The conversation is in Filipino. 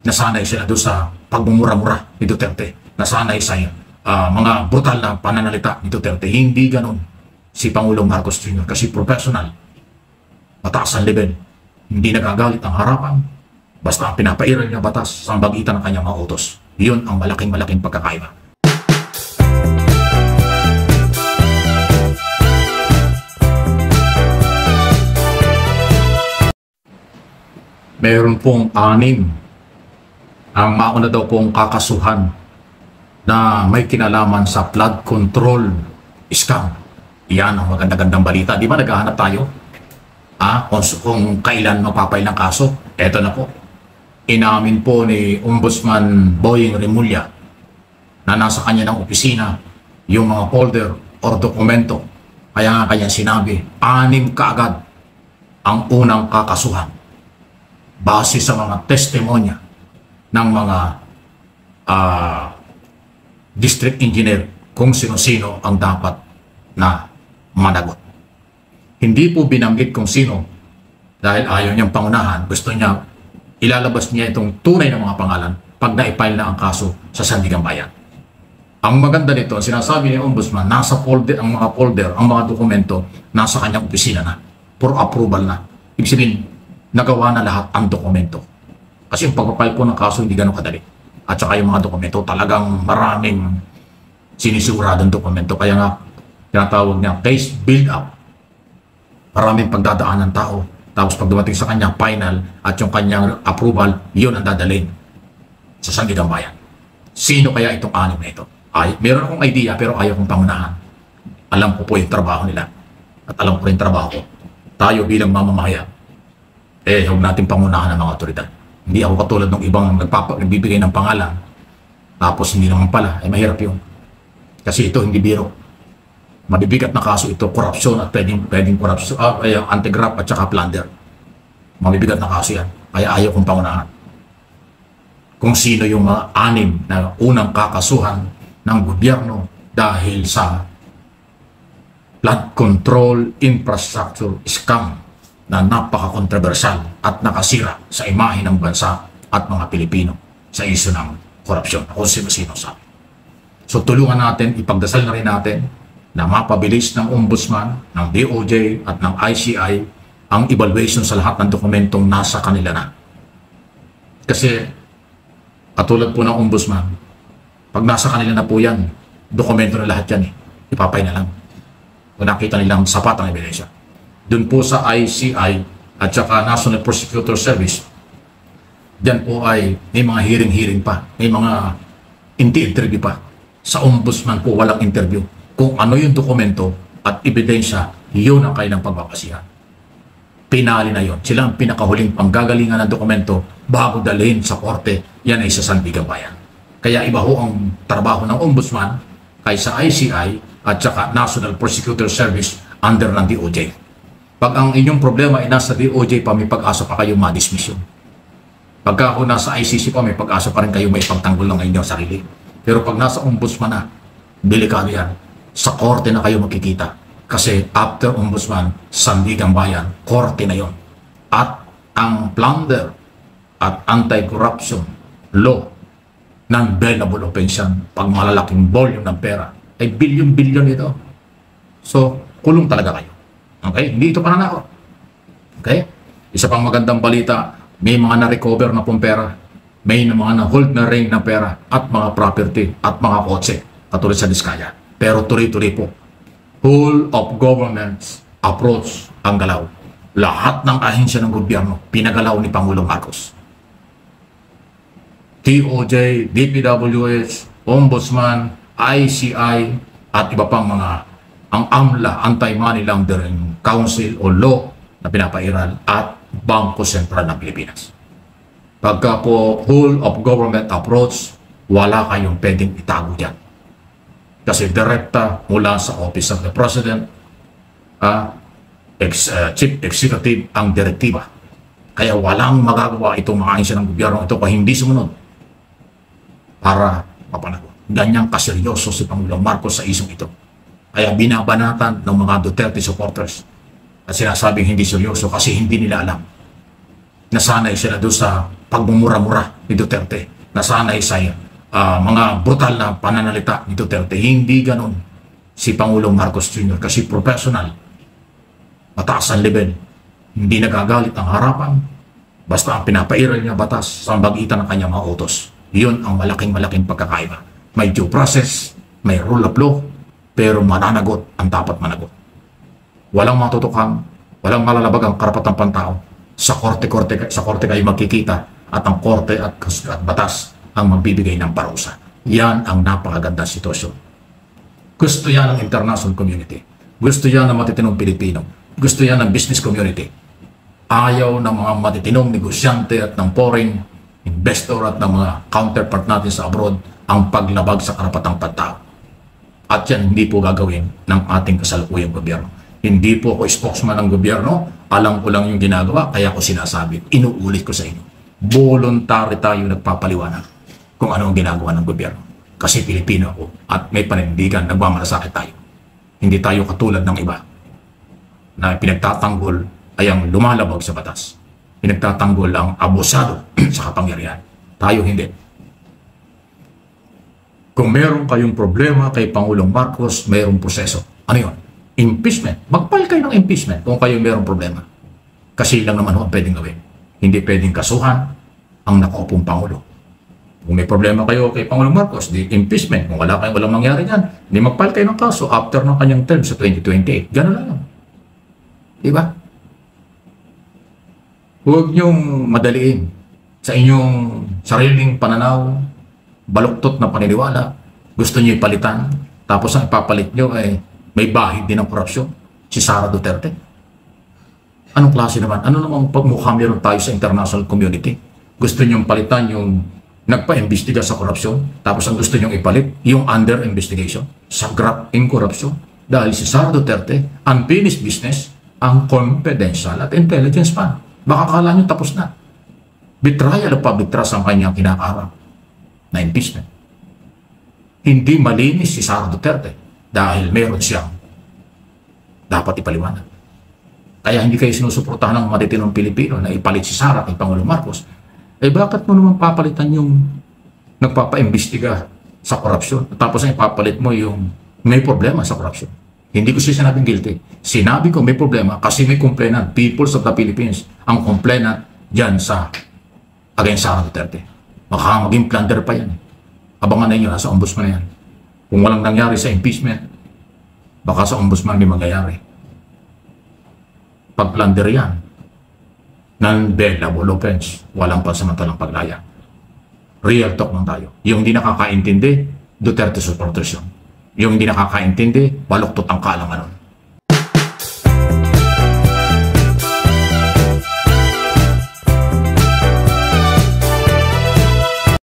Nasanay sila doon sa pagmumura-mura ni Duterte. Nasanay sa mga brutal na pananalita ni Duterte. Hindi ganon si Pangulong Marcos Jr. kasi professional. Mataas ang level. Hindi nagagalit ang harapan. Basta ang pinapairal niya batas sa bagitan ng kanyang mga utos. Yun ang malaking pagkakaiba. Meron pong 6 ang mauna daw pong kakasuhan na may kinalaman sa flood control scam. Yan ang magandang balita. Di ba naghahanap tayo? Kung kailan mapapail ng kaso? Eto na po. Inamin po ni Ombudsman Boying Remulla na nasa kanya ng opisina yung mga folder or dokumento. Kaya nga kanya sinabi, 6 kaagad ang unang kakasuhan base sa mga testimonya ng mga district engineer kung sino-sino ang dapat na managot. Hindi po binanggit kung sino dahil ayaw niyang pangunahan. Gusto niya, ilalabas niya itong tunay na mga pangalan pag na-file na ang kaso sa Sandigan Bayan. Ang maganda nito, sinasabi ni Ombudsman, nasa folder, ang mga dokumento, nasa kanyang opisina na, for approval na. Ibig sabihin, nagawa na lahat ang dokumento. Kasi yung pagpapile po ng kaso hindi ganun kadali. At saka yung mga dokumento talagang maraming sinisiguradong dokumento. Kaya nga tinatawag niya case build up. Maraming pagdadaan ng tao. Tapos pag dumating sa kanya final at yung kanyang approval, yun ang dadalhin sa Sandigan Bayan. Sino kaya itong 6 na ito? Meron akong idea pero ayaw kong pangunahan. Alam ko po yung trabaho nila. At alam ko rin trabaho ko. Tayo bilang mamamayan, huwag natin pangunahan ng mga otoridad. Hindi ako katulad ng ibang nagbibigay ng pangalan. Tapos hindi naman pala. Mahirap yun. Kasi ito hindi biro. Mabibigat na kaso ito. Korupsyon at pwedeng korupsyon. Anti-graft at saka plunder. Mabibigat na kaso yan. Kaya ayaw kong pangunahan. Kung sino yung mga 6 na unang kakasuhan ng gobyerno dahil sa flood control infrastructure scam na napaka-kontrobersal at nakasira sa imahe ng bansa at mga Pilipino sa isyu ng korupsyon. Kung sino-sino sabi. So tulungan natin, ipagdasal na rin natin na mapabilis ng Ombudsman, ng DOJ at ng ICI ang evaluation sa lahat ng dokumentong nasa kanila na. Kasi katulad po ng Ombudsman, pag nasa kanila na po yan, dokumento na lahat yan ipapay na lang. Kung nakita nilang sapat ang ebidensya. Doon po sa ICI at saka National Prosecutor Service, diyan po ay may mga hearing pa, may mga interview pa. Sa Ombudsman po walang interview. Kung ano yung dokumento at ebidensya, yun ang kailang pagbabasihan. Pinali na yun. Sila ang pinakahuling panggagalingan ng dokumento bago dalhin sa korte, yan ay sa Sandigan Bayan. Kaya iba ho ang trabaho ng Ombudsman kaysa ICI at saka National Prosecutor Service under ng DOJ. Pag ang inyong problema ay nasa DOJ pa, may pag-asa pa kayo ma-dismiss yun. Pagka ako nasa ICC pa, may pag-asa pa rin kayo may pagtanggol ng inyong sarili. Pero pag nasa Ombudsman na, delikado yan. Sa korte na kayo makikita. Kasi after Ombudsman, Sandigan Bayan, korte na yon. At ang plunder at anti-corruption law, non-bailable offense, pag malalaking volume ng pera, ay bilyon-bilyon ito. So, kulong talaga kayo. Okay? Hindi ito pananakot. Okay? Isa pang magandang balita, may mga na-recover na pong pera, may mga na-hold na ring na pera, at mga property, at mga kotse, katulad sa Diskaya. Pero tuloy-tuloy po. Whole of government's approach ang galaw. Lahat ng ahensya ng gobyerno, pinagalaw ni Pangulong Marcos. DOJ, DPWH, Ombudsman, ICI, at iba pang mga ang AMLA, Anti-Money Laundering Council o law na pinapairal at Bangko Sentral ng Pilipinas. Pagka po whole of government approach, wala kayong pwedeng itago dyan. Kasi direkta mula sa Office of the President, Chief Executive ang direktiba. Kaya walang magagawa itong mga ahensya ng gobyerno ito kung hindi sumunod para mapanagot. Ganyang kaseryoso si Pangulong Marcos sa isyung ito. Kaya binabanatan ng mga Duterte supporters at sinasabing hindi seryoso kasi hindi nila alam. Nasanay sila doon sa pagmumura-mura ni Duterte. Nasanay sa mga brutal na pananalita ni Duterte. Hindi ganon si Pangulong Marcos Jr. kasi professional. Mataas ang level. Hindi nagagalit ang harapan. Basta ang pinapairal niya batas sa bagitan ng kanyang mga utos. Yun ang malaking pagkakaiba. May due process, may rule of law, pero mananagot ang dapat managot. Walang matutukang, walang malalabag ang karapatang pantao. Sa korte kayo magkikita at ang korte at batas ang magbibigay ng parusa. Yan ang napakagandang sitwasyon. Gusto yan ng international community. Gusto yan ng matitinong Pilipino. Gusto yan ng business community. Ayaw ng mga matitinong negosyante at ng foreign investor at ng mga counterpart natin sa abroad ang paglabag sa karapatang pantao. At yan hindi po gagawin ng ating kasalukuyang gobyerno. Hindi po ako spokesman ng gobyerno. Alam ko lang yung ginagawa, kaya ko sinasabi. Inuulit ko sa inyo. Voluntary tayo nagpapaliwanag kung ano ang ginagawa ng gobyerno. Kasi Pilipino ako at may panindigan, nagmamalasakit tayo. Hindi tayo katulad ng iba na pinagtatanggol ay ang lumalabag sa batas. Pinagtatanggol ang abusado sa kapangyarihan. Tayo hindi. Kung meron kayong problema kay Pangulong Marcos, mayroong proseso. Ano yun? Impeachment. Mag-file kayo ng impeachment kung kayo mayroong problema. Kasi lang naman ang pwedeng gawin. Hindi pwedeng kasuhan ang nakaupong Pangulo. Kung may problema kayo kay Pangulong Marcos, di impeachment. Kung walang mangyari yan, di mag-file kayo ng kaso after ng kanyang term sa 2028. Ganun lang yun. Diba? Huwag niyong madaliin sa inyong sariling pananaw, baluktot na paniniwala, gusto niyo ipalitan, tapos ang ipapalit niyo ay may bahid din ng korupsyon, si Sara Duterte. Anong klase naman? Ano namang pagmukha meron tayo sa international community? Gusto niyong palitan yung nagpa-imbestiga sa korupsyon, tapos ang gusto niyong ipalit, yung under investigation, sa graft in corruption, dahil si Sara Duterte, unfinished business, ang confidential at intelligence fund. Baka kala niyo tapos na. Betrayal of public trust ang kanyang kinakaharap na impeachment. Hindi malinis si Sara Duterte dahil meron siyang dapat ipaliwanag. Kaya hindi kayo sinusuportahan ng matitinong Pilipino na ipalit si Sara kay Pangulong Marcos. Eh bakit mo naman papalitan yung nagpapaimbestiga sa korupsyon? Tapos ang ipapalit mo yung may problema sa korupsyon. Hindi ko siya sinabing guilty. Sinabi ko may problema kasi may complainant, peoples of the Philippines, ang complainant dyan sa against Sara Duterte. Baka maging plunder pa yan. Abangan na inyo, nasa ombudsman yan. Kung walang nangyari sa impeachment, baka sa ombudsman may mangyayari. Pag plunder yan, non-bailable offense, walang pansamantalang paglaya. Real talk lang tayo. Yung hindi nakakaintindi, Duterte supporters yun. Yung hindi nakakaintindi, baluktot ang kaalaman nun.